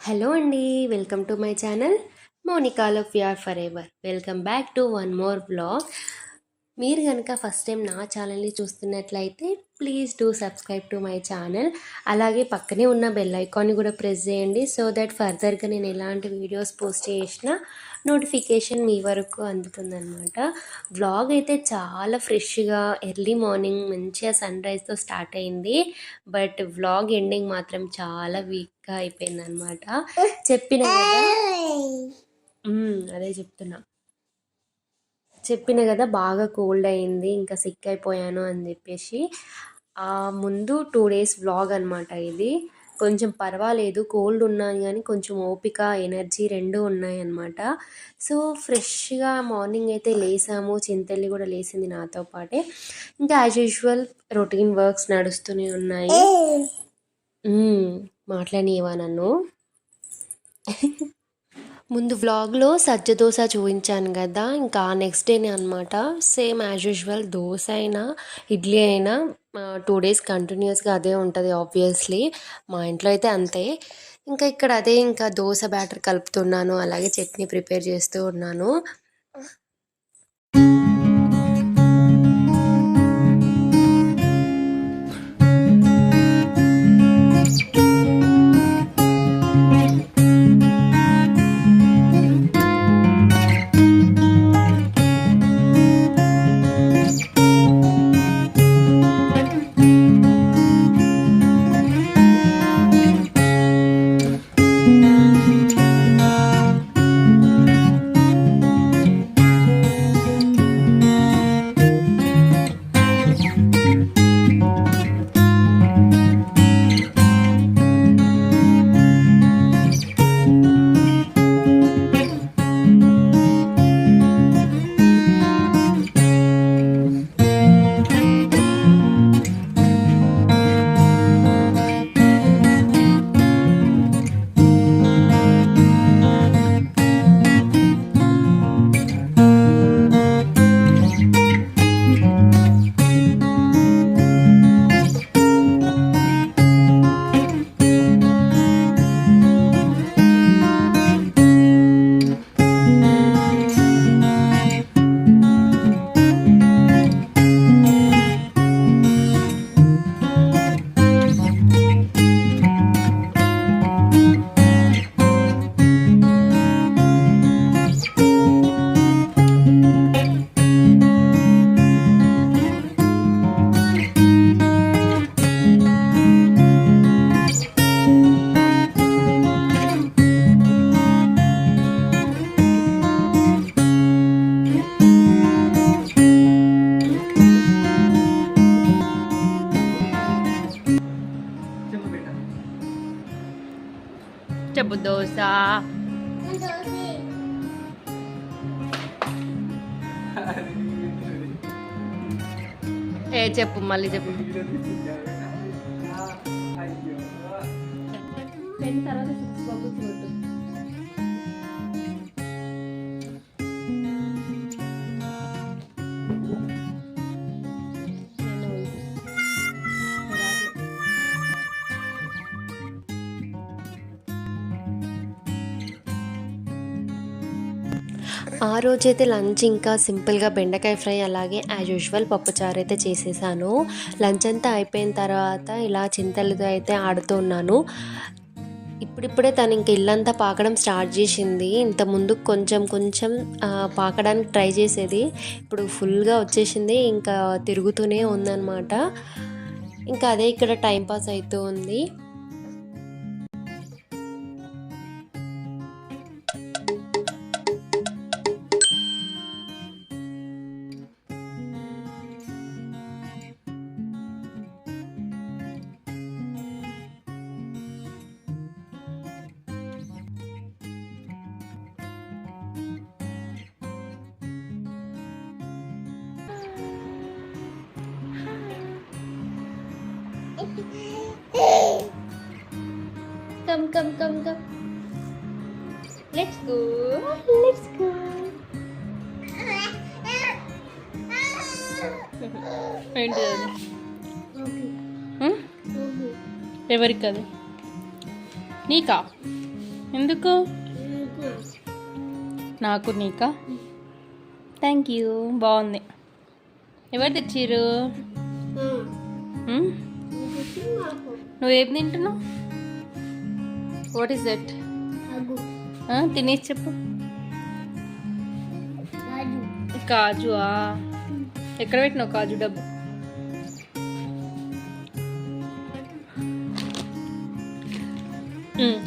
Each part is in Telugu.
హలో అండి, welcome to my channel Monika love your forever. Welcome back to one more vlog. మీరు కనుక ఫస్ట్ టైం నా ఛానల్ని చూస్తున్నట్లయితే please do subscribe to my channel. అలాగే పక్కనే ఉన్న బెల్ ఐకాన్ని కూడా ప్రెస్ చేయండి, సో దట్ ఫర్దర్గా నేను ఎలాంటి వీడియోస్ పోస్ట్ చేసినా నోటిఫికేషన్ మీ వరకు అందుతుందన్నమాట. వ్లాగ్ అయితే చాలా ఫ్రెష్గా ఎర్లీ మార్నింగ్ మంచిగా సన్ రైజ్తో స్టార్ట్ అయింది. బట్ వ్లాగ్ ఎండింగ్ మాత్రం చాలా వీక్గా అయిపోయిందనమాట. చెప్పిన కదా అదే చెప్పిన కదా బాగా కోల్డ్ అయింది, ఇంకా సిక్ అయిపోయాను అని చెప్పేసి. ముందు 2 days వ్లాగ్ అనమాట ఇది. కొంచెం పర్వాలేదు, కోల్డ్ ఉన్నాను కానీ కొంచెం ఓపిక ఎనర్జీ రెండు ఉన్నాయన్నమాట. సో ఫ్రెష్గా మార్నింగ్ అయితే లేసాము, చింతల్లి కూడా లేసింది నాతో పాటే. ఇంకా యాజ్ యూజువల్ రొటీన్ వర్క్స్ నడుస్తూనే ఉన్నాయి. మాట్లాడినవా నన్ను? ముందు వ్లాగ్లో సజ్జ దోశ చూపించాను కదా, ఇంకా నెక్స్ట్ డేనే అనమాట. సేమ్ యాజ్ యూజువల్ దోశ అయినా ఇడ్లీ అయినా 2 days కంటిన్యూస్గా అదే ఉంటుంది ఆబ్వియస్లీ. మా ఇంట్లో అయితే అంతే. ఇంకా ఇక్కడ అదే, ఇంకా దోశ బ్యాటర్ కలుపుతున్నాను, అలాగే చట్నీ ప్రిపేర్ చేస్తూ ఉన్నాను. చెప్పు దోశ. చెప్పు, మళ్ళీ చెప్పు. తర్వాత 6 bubbles కొట్టు. ఆ రోజైతే లంచ్ ఇంకా సింపుల్గా బెండకాయ ఫ్రై, అలాగే యాజ్ యూజువల్ పప్పుచారు అయితే చేసేసాను. లంచ్ అంతా అయిపోయిన తర్వాత ఇలా చింతలతో అయితే ఆడుతున్నాను. ఇప్పుడిప్పుడే తను ఇంక ఇల్లంతా పాకడం స్టార్ట్ చేసింది. ఇంతకుముందు కొంచెం కొంచెం పాకడానికి ట్రై చేసేది, ఇప్పుడు ఫుల్గా వచ్చేసింది, ఇంకా తిరుగుతూనే ఉందన్నమాట. ఇంకా అదే ఇక్కడ టైంపాస్ అవుతూ ఉంది. Come. Let's go. ఏంటి అది? ఎవరికి అది? నీకా? ఎందుకు? నాకు నీకా? థ్యాంక్ యూ, బాగుంది. ఎవరు తెచ్చిర్రు? నువ్వేం తింటున్నావు? What is that? తినేసి చెప్పు. కాజువా? ఎక్కడ పెట్టినావు కాజు డబ్బు?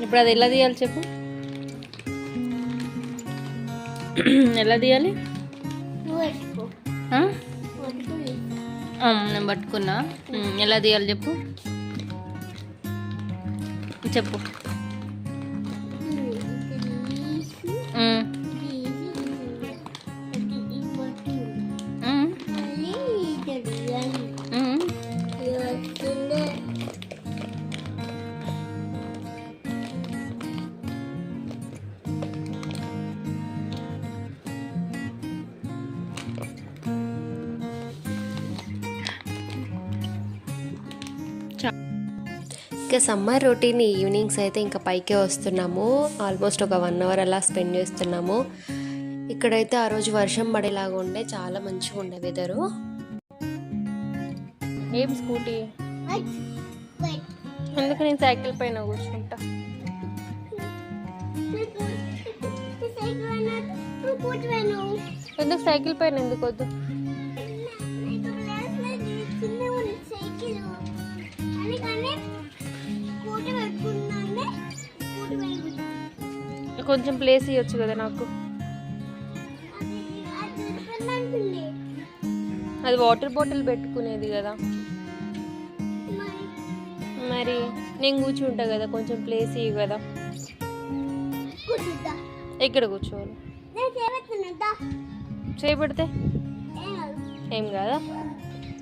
ఇప్పుడు అది ఎలా తీయాలి చెప్పు. ఎలా తీయాలి? నేను పట్టుకున్నా. ఎలా తీయాలి చెప్పు. చెప్పు. ఇంకా సమ్మర్ రొటీన్ ఈవినింగ్స్ అయితే ఇంకా పైకే వస్తున్నాము. ఆల్మోస్ట్ ఒక 1 అవర్ అలా స్పెండ్ చేస్తున్నాము. ఇక్కడైతే ఆ రోజు వర్షం పడేలాగా ఉండే, చాలా మంచిగా ఉండే వెదరు. ఏం స్కూటీ? ఎందుకు నేను సైకిల్ పైన కూర్చుంటా? ఎందుకు సైకిల్ పైన ఎందుకు వద్దు? కొంచెం ప్లేస్ ఇవ్వచ్చు కదా నాకు. అది వాటర్ బాటిల్ పెట్టుకునేది కదా. మరి నేను కూర్చుంటా కదా, కొంచెం ప్లేస్ ఇవ్వు కదా. ఎక్కడ కూర్చోవాలి? చేపెడితే ఏం కాదా?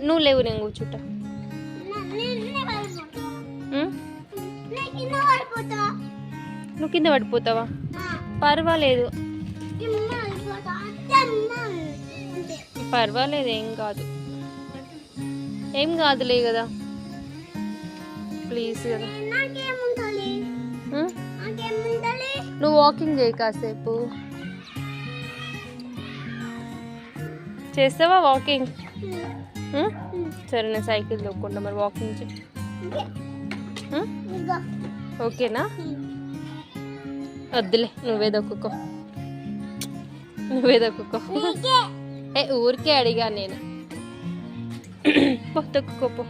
నువ్వు లేవు, నేను కూర్చుంటా. నువ్వు కింద పడిపోతావా? పర్వాలేదు, పర్వాలేదు, ఏం కాదు, ఏం కాదులే కదా. ప్లీజ్ కదా. నువ్వు వాకింగ్ చేయి కాసేపు. చేస్తావా వాకింగ్? సరే, నేను సైకిల్ తొక్కుండా మరి వాకింగ్ చేయి. ఓకేనా? వద్దులే, నువ్వే దొక్కుకో, నువ్వే దొక్కుకో. ఊరికే అడిగా నేను. దొక్కుకోపో.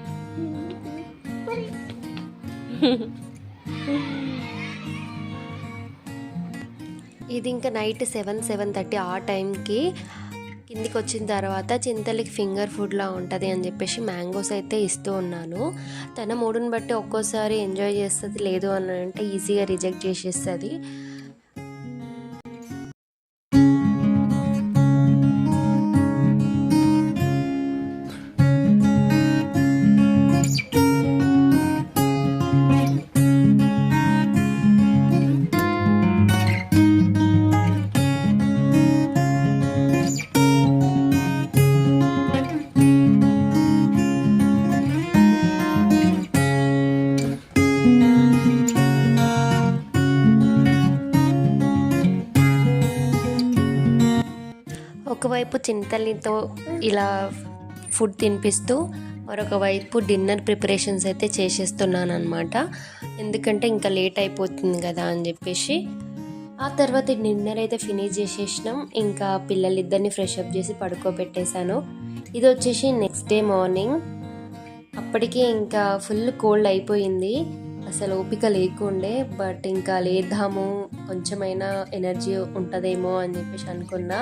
ఇది ఇంకా నైట్ 7-7:30 ఆ టైంకి కిందికి వచ్చిన తర్వాత చింతలకి ఫింగర్ ఫుడ్లా ఉంటుంది అని చెప్పేసి మ్యాంగోస్ అయితే ఇస్తూ ఉన్నాను. తన మూడుని బట్టి ఒక్కోసారి ఎంజాయ్ చేస్తుంది, లేదు అని అంటే ఈజీగా రిజెక్ట్ చేసేస్తుంది. ఒకవైపు చింతలితో ఇలా ఫుడ్ తినిపిస్తూ మరొక వైపు డిన్నర్ ప్రిపరేషన్స్ అయితే చేసేస్తున్నాను అనమాట. ఎందుకంటే ఇంకా లేట్ అయిపోతుంది కదా అని చెప్పేసి. ఆ తర్వాత డిన్నర్ అయితే ఫినిష్ చేసేసినాం. ఇంకా పిల్లలిద్దరిని ఫ్రెష్ అప్ చేసి పడుకోబెట్టేశాను. ఇది వచ్చేసి నెక్స్ట్ డే మార్నింగ్. అప్పటికే ఇంకా ఫుల్ కోల్డ్ అయిపోయింది, అసలు ఓపిక లేకుండే. బట్ ఇంకా లేద్దాము, కొంచెమైనా ఎనర్జీ ఉంటుందేమో అని చెప్పేసి అనుకున్నా.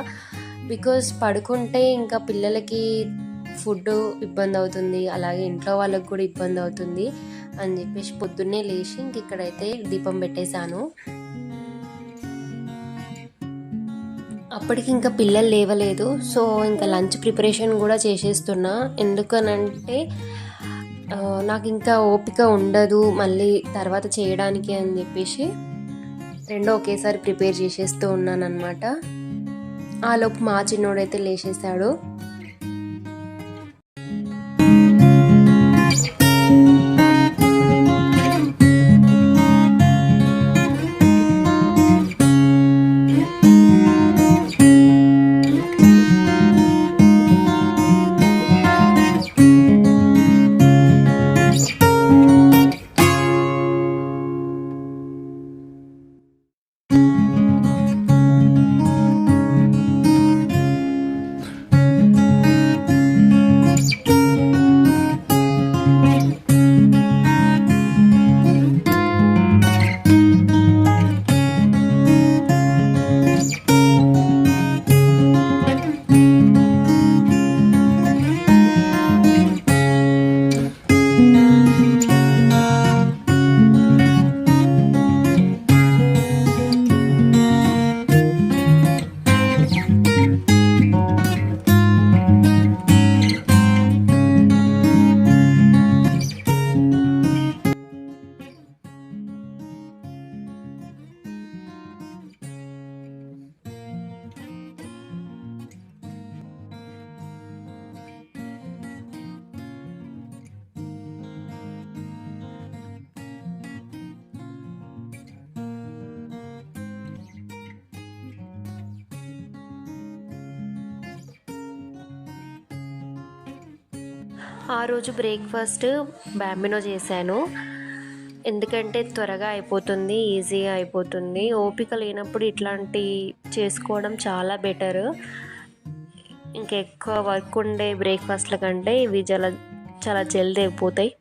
బికాజ్ పడుకుంటే ఇంకా పిల్లలకి ఫుడ్ ఇబ్బంది అవుతుంది, అలాగే ఇంట్లో వాళ్ళకి కూడా ఇబ్బంది అవుతుంది అని చెప్పేసి పొద్దున్నే లేచి ఇంక ఇక్కడైతే దీపం పెట్టేశాను. అప్పటికి ఇంకా పిల్లలు లేవలేదు. సో ఇంకా లంచ్ ప్రిపరేషన్ కూడా చేసేస్తున్నా. ఎందుకనంటే నాకు ఇంకా ఓపిక ఉండదు మళ్ళీ తర్వాత చేయడానికి అని చెప్పేసి రెండో ఒకేసారి ప్రిపేర్ చేసేస్తూ ఉన్నాను అనమాట. ఆలోపు మా చిన్నోడైతే లేచేశాడు. ఆ రోజు బ్రేక్ఫాస్ట్ బ్యాంబినో చేశాను. ఎందుకంటే త్వరగా అయిపోతుంది, ఈజీగా అయిపోతుంది. ఓపిక లేనప్పుడు ఇట్లాంటి చేసుకోవడం చాలా బెటర్. ఇంకా ఎక్కువ వర్క్ ఉండే బ్రేక్ఫాస్ట్ల కంటే ఇవి చాలా జల్దీ అయిపోతాయి.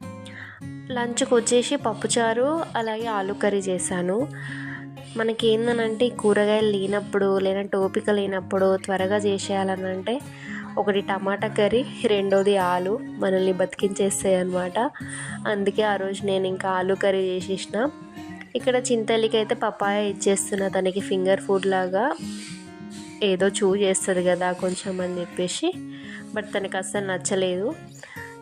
లంచ్కి వచ్చేసి పప్పుచారు అలాగే ఆలు కర్రీ చేశాను. మనకి ఏందనంటే కూరగాయలు లేనప్పుడు లేదంటే ఓపిక లేనప్పుడు త్వరగా చేసేయాలని అంటే ఒకటి టమాటా కర్రీ, రెండోది ఆలు మనల్ని బతికించేస్తాయి అన్నమాట. అందుకే ఆ రోజు నేను ఇంకా ఆలు కర్రీ చేసేసిన. ఇక్కడ చింతల్లికి అయితే పపాయ ఇచ్చేస్తున్నా, తనకి ఫింగర్ ఫుడ్ లాగా ఏదో చేస్తుంది కదా కొంచెం అని చెప్పేసి. బట్ తనకు అస్సలు నచ్చలేదు.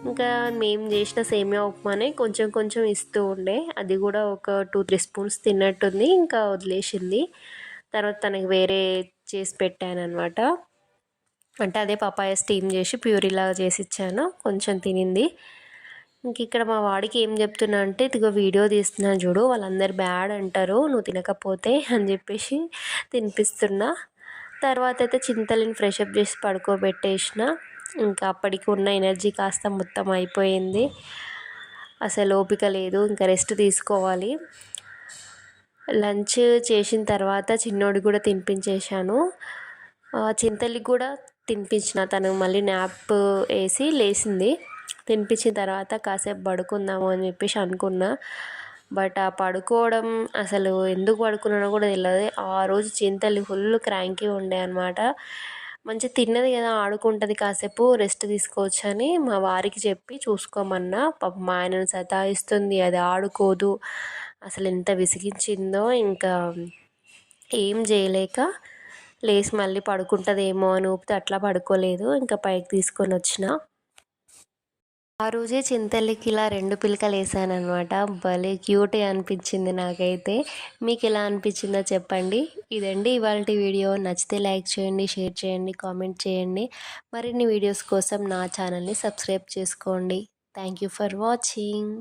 ఇంకా మేము చేసిన సేమియా ఉప్మానే కొంచెం కొంచెం ఇస్తూ ఉండే, అది కూడా ఒక 2-3 స్పూన్స్ తిన్నట్టుంది, ఇంకా వదిలేసింది. తర్వాత తనకి వేరే చేసి పెట్టాను అనమాట. అంటే అదే పపాయ స్టీమ్ చేసి ప్యూరీలాగా చేసి ఇచ్చాను, కొంచెం తినింది. ఇంక ఇక్కడ మా వాడికి ఏం చెప్తున్నా అంటే, ఇదిగో వీడియో తీస్తున్నాను చూడు, వాళ్ళందరూ బ్యాడ్ అంటారు నువ్వు తినకపోతే అని చెప్పేసి తినిపిస్తున్నా. తర్వాత అయితే చింతలని ఫ్రెషప్ చేసి పడుకోబెట్టేసిన. ఇంకా అప్పటికి ఉన్న ఎనర్జీ కాస్త మొత్తం అయిపోయింది, అసలు ఓపిక లేదు, ఇంకా రెస్ట్ తీసుకోవాలి. లంచ్ చేసిన తర్వాత చిన్నోడికి కూడా తినిపించేశాను. చింతలికి కూడా తినిపించిన, తను మళ్ళీ న్యాప్ వేసి లేచింది. తినిపించిన తర్వాత కాసేపు పడుకుందాము అని చెప్పేసి అనుకున్నా. బట్ ఆ పడుకోవడం అసలు ఎందుకు పడుకున్నానో కూడా తెలియదు. ఆ రోజు చింతలి ఫుల్ క్రాంకీ ఉండే అనమాట. మంచిగా తిన్నది కదా, ఆడుకుంటుంది, కాసేపు రెస్ట్ తీసుకోవచ్చు అని మా వారికి చెప్పి చూసుకోమన్నా. పాపం మా ఆయనను సతాయిస్తుంది, అది ఆడుకోదు. అసలు ఎంత విసిగించిందో, ఇంకా ఏం చేయలేక లేచి మళ్ళీ పడుకుంటుందేమో అని ఊపితే అట్లా పడుకోలేదు, ఇంకా పైకి తీసుకొని వచ్చిన. ఆ రోజే చింతల్లికి ఇలా 2 పిలకలు వేసానమాట. భలే క్యూటే అనిపించింది నాకైతే. మీకు ఎలా అనిపించిందో చెప్పండి. ఇదండి ఇవాల్టి వీడియో. నచ్చితే లైక్ చేయండి, షేర్ చేయండి, కామెంట్ చేయండి. మరిన్ని వీడియోస్ కోసం నా ఛానల్ని సబ్స్క్రైబ్ చేసుకోండి. Thank you for watching.